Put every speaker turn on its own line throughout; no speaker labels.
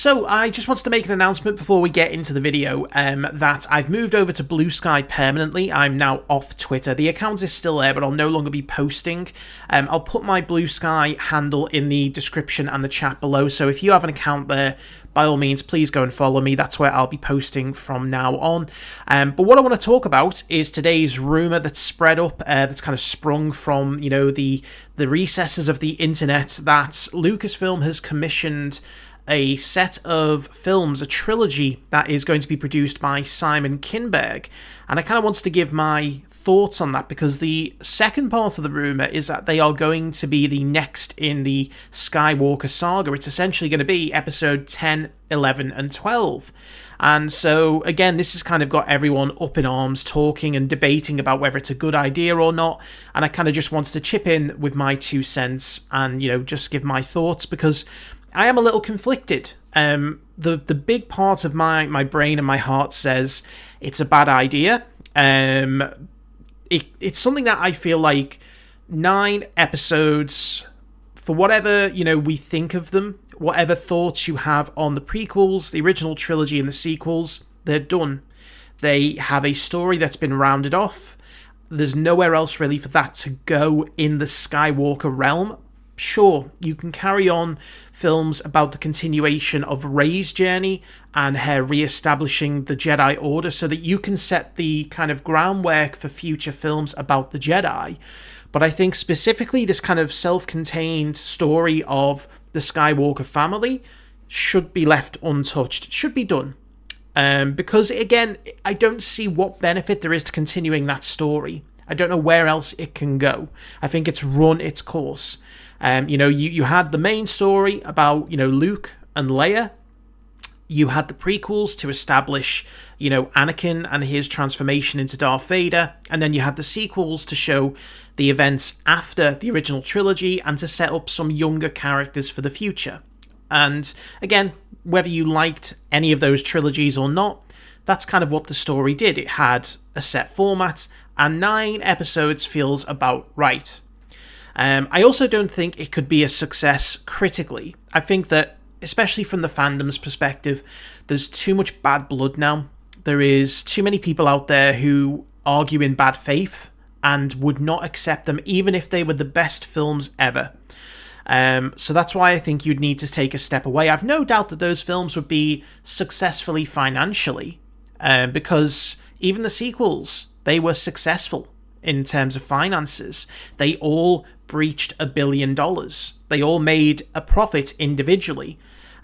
So I just wanted to make an announcement before we get into the video that I've moved over to Blue Sky permanently. I'm now off Twitter. The account is still there, but I'll no longer be posting. I'll put my Blue Sky handle in the description and the chat below, so if you have an account there, by all means, please go and follow me. That's where I'll be posting from now on. But what I want to talk about is today's rumour that's spread up, that's kind of sprung from, the recesses of the internet, that Lucasfilm has commissioned a set of films, a trilogy that is going to be produced by Simon Kinberg. And I kind of wanted to give my thoughts on that, because the second part of the rumour is that they are going to be the next in the Skywalker Saga. It's essentially going to be episode 10, 11 and 12. And so, again, this has kind of got everyone up in arms, talking and debating about whether it's a good idea or not. And I kind of just wanted to chip in with my 2 cents and, just give my thoughts, because I am a little conflicted. The big part of my brain and my heart says it's a bad idea. It's something that I feel like 9 episodes, for whatever, we think of them, whatever thoughts you have on the prequels, the original trilogy and the sequels, they're done. They have a story that's been rounded off. There's nowhere else really for that to go in the Skywalker realm. Sure, you can carry on films about the continuation of Rey's journey and her re-establishing the Jedi Order, so that you can set the kind of groundwork for future films about the Jedi. But I think specifically this kind of self-contained story of the Skywalker family should be left untouched. It should be done. Because, again, I don't see what benefit there is to continuing that story. I don't know where else it can go. I think it's run its course. You had the main story about, Luke and Leia. You had the prequels to establish, Anakin and his transformation into Darth Vader. And then you had the sequels to show the events after the original trilogy and to set up some younger characters for the future. And again, whether you liked any of those trilogies or not, that's kind of what the story did. It had a set format, and 9 episodes feels about right. I also don't think it could be a success critically. I think that, especially from the fandom's perspective, there's too much bad blood now. There is too many people out there who argue in bad faith and would not accept them even if they were the best films ever. So that's why I think you'd need to take a step away. I've no doubt that those films would be successfully financially, because even the sequels, they were successful in terms of finances. They all breached $1 billion. They all made a profit individually,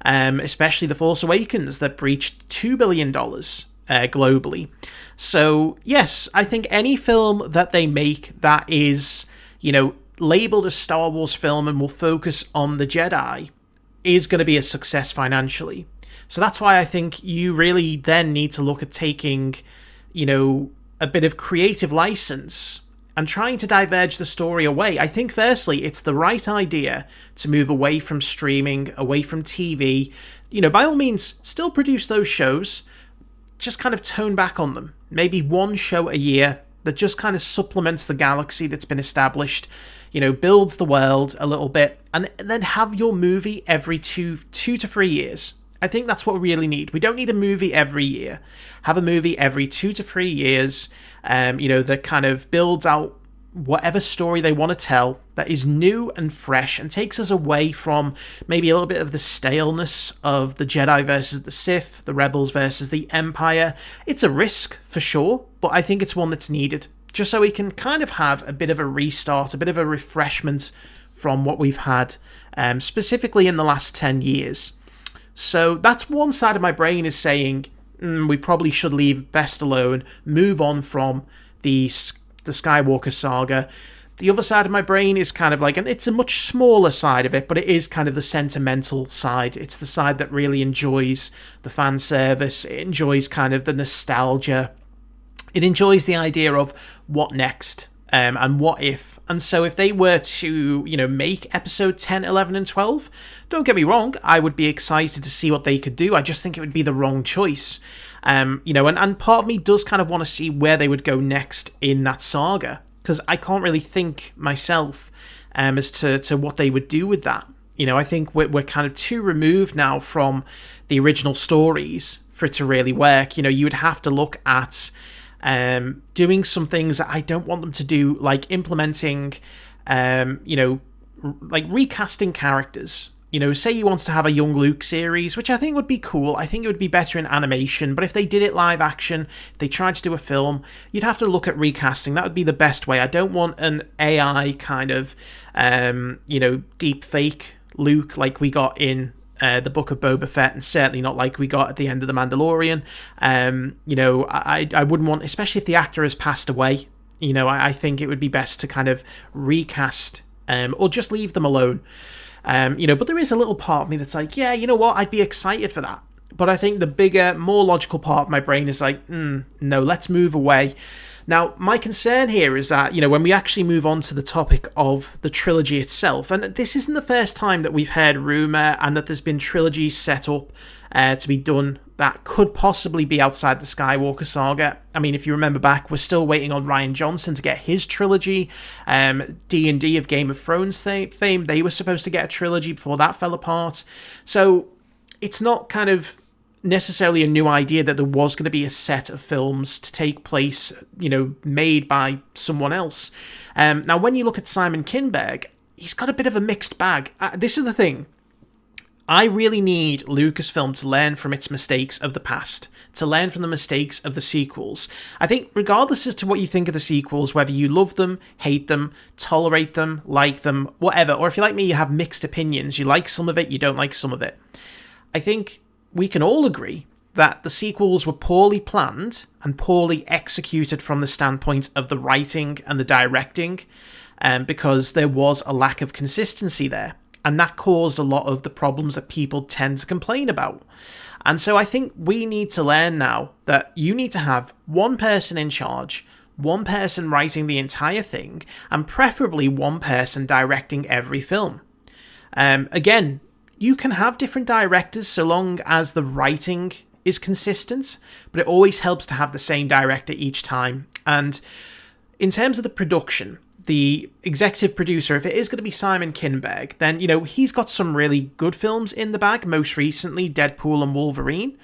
especially The Force Awakens that breached $2 billion globally. So yes, I think any film that they make that is, labeled a Star Wars film and will focus on the Jedi is going to be a success financially. So that's why I think you really then need to look at taking, a bit of creative license and trying to diverge the story away. I think, firstly, it's the right idea to move away from streaming, away from TV. By all means, still produce those shows, just kind of tone back on them. Maybe one show a year that just kind of supplements the galaxy that's been established, builds the world a little bit, and then have your movie every two to 3 years. I think that's what we really need. We don't need a movie every year. Have a movie every 2 to 3 years, that kind of builds out whatever story they want to tell that is new and fresh and takes us away from maybe a little bit of the staleness of the Jedi versus the Sith, the Rebels versus the Empire. It's a risk, for sure, but I think it's one that's needed, just so we can kind of have a bit of a restart, a bit of a refreshment from what we've had, specifically in the last 10 years. So that's one side of my brain is saying, we probably should leave best alone, move on from the Skywalker Saga. The other side of my brain is kind of like, and it's a much smaller side of it, but it is kind of the sentimental side. It's the side that really enjoys the fan service. It enjoys kind of the nostalgia. It enjoys the idea of what next, and what if. And so if they were to, make episode 10, 11 and 12, don't get me wrong, I would be excited to see what they could do. I just think it would be the wrong choice. And part of me does kind of want to see where they would go next in that saga, because I can't really think myself as to what they would do with that. I think we're kind of too removed now from the original stories for it to really work. You would have to look at doing some things that I don't want them to do, like implementing, like recasting characters. Say he wants to have a young Luke series, which I think would be cool. I think it would be better in animation, but if they did it live action, if they tried to do a film, you'd have to look at recasting. That would be the best way. I don't want an AI kind of, deep fake Luke like we got in the Book of Boba Fett, and certainly not like we got at the end of The Mandalorian. I wouldn't want, especially if the actor has passed away, I think it would be best to kind of recast or just leave them alone. But there is a little part of me that's like, yeah, you know what, I'd be excited for that. But I think the bigger, more logical part of my brain is like, no, let's move away. Now, my concern here is that, when we actually move on to the topic of the trilogy itself, and this isn't the first time that we've heard rumour and that there's been trilogies set up to be done that could possibly be outside the Skywalker Saga. I mean, if you remember back, we're still waiting on Rian Johnson to get his trilogy. D&D of Game of Thrones fame, they were supposed to get a trilogy before that fell apart. So it's not kind of necessarily a new idea that there was going to be a set of films to take place, made by someone else. Now, when you look at Simon Kinberg, he's got a bit of a mixed bag. This is the thing. I really need Lucasfilm to learn from its mistakes of the past, to learn from the mistakes of the sequels. I think regardless as to what you think of the sequels, whether you love them, hate them, tolerate them, like them, whatever, or if you're like me, you have mixed opinions, you like some of it, you don't like some of it, I think we can all agree that the sequels were poorly planned and poorly executed from the standpoint of the writing and the directing, because there was a lack of consistency there. And that caused a lot of the problems that people tend to complain about. And so I think we need to learn now that you need to have one person in charge, one person writing the entire thing, and preferably one person directing every film. Again, you can have different directors so long as the writing is consistent, but it always helps to have the same director each time. And in terms of the production, the executive producer, if it is going to be Simon Kinberg, then, he's got some really good films in the bag, most recently Deadpool and Wolverine.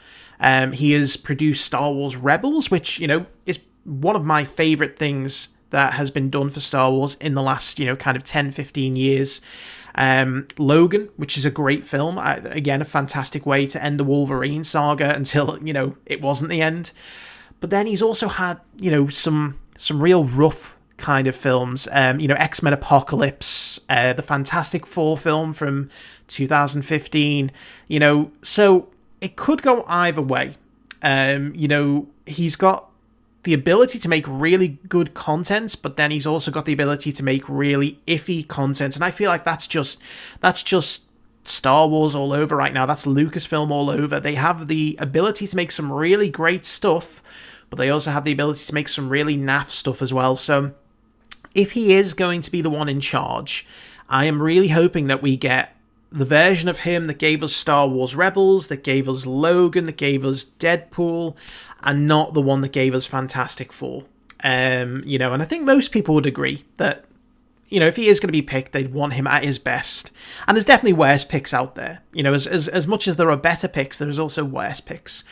He has produced Star Wars Rebels, which, is one of my favourite things that has been done for Star Wars in the last, kind of 10, 15 years. Logan, which is a great film. Again, a fantastic way to end the Wolverine saga until, it wasn't the end. But then he's also had, some real rough kind of films, X-Men Apocalypse, the Fantastic Four film from 2015, so it could go either way. He's got the ability to make really good content, but then he's also got the ability to make really iffy content, and I feel like that's just Star Wars all over right now. That's Lucasfilm all over. They have the ability to make some really great stuff, but they also have the ability to make some really naff stuff as well. So if he is going to be the one in charge, I am really hoping that we get the version of him that gave us Star Wars Rebels, that gave us Logan, that gave us Deadpool, and not the one that gave us Fantastic Four. And I think most people would agree that, if he is going to be picked, they'd want him at his best. And there's definitely worse picks out there. As much as there are better picks, there's also worse picks.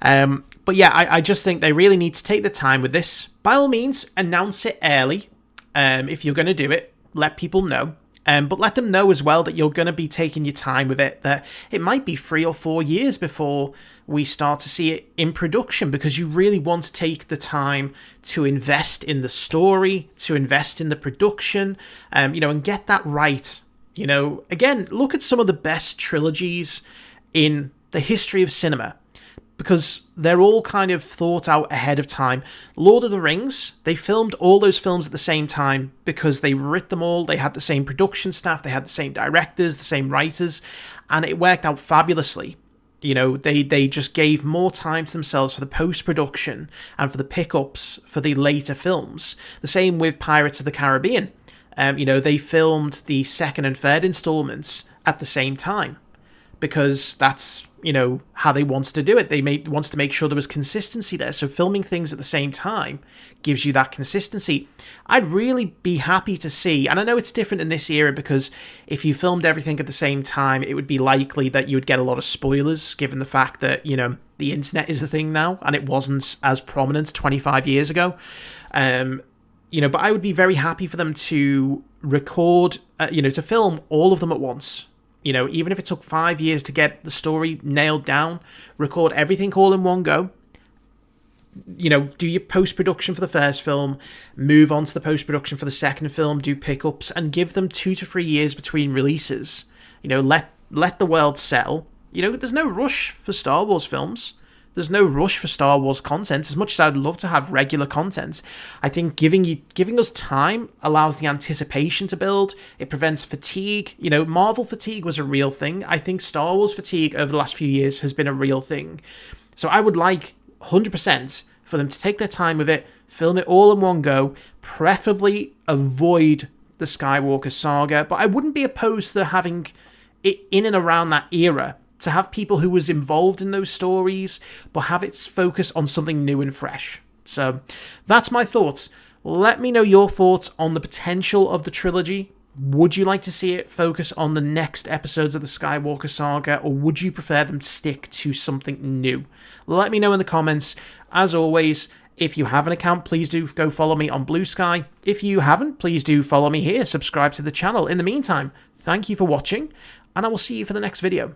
But yeah, I just think they really need to take the time with this. By all means, announce it early. If you're going to do it, let people know. But let them know as well that you're going to be taking your time with it, that it might be 3 or 4 years before we start to see it in production, because you really want to take the time to invest in the story, to invest in the production, and get that right. Again, look at some of the best trilogies in the history of cinema, because they're all kind of thought out ahead of time. Lord of the Rings, they filmed all those films at the same time because they writ them all, they had the same production staff, they had the same directors, the same writers, and it worked out fabulously. They just gave more time to themselves for the post-production and for the pickups for the later films. The same with Pirates of the Caribbean. They filmed the second and third installments at the same time. because that's, how they wanted to do it. They wants to make sure there was consistency there. So filming things at the same time gives you that consistency. I'd really be happy to see, and I know it's different in this era because if you filmed everything at the same time, it would be likely that you would get a lot of spoilers, given the fact that, the internet is the thing now, and it wasn't as prominent 25 years ago. But I would be very happy for them to record, to film all of them at once. Even if it took 5 years to get the story nailed down, record everything all in one go. Do your post-production for the first film, move on to the post-production for the second film, do pickups, and give them 2 to 3 years between releases. Let the world settle. There's no rush for Star Wars films. There's no rush for Star Wars content. As much as I'd love to have regular content, I think giving us time allows the anticipation to build. It prevents fatigue. Marvel fatigue was a real thing. I think Star Wars fatigue over the last few years has been a real thing. So I would like 100% for them to take their time with it, film it all in one go, preferably avoid the Skywalker Saga, but I wouldn't be opposed to having it in and around that era, to have people who was involved in those stories, but have its focus on something new and fresh. So that's my thoughts. Let me know your thoughts on the potential of the trilogy. Would you like to see it focus on the next episodes of the Skywalker Saga, or would you prefer them to stick to something new? Let me know in the comments. As always, if you have an account, please do go follow me on Blue Sky. If you haven't, please do follow me here, subscribe to the channel. In the meantime, thank you for watching, and I will see you for the next video.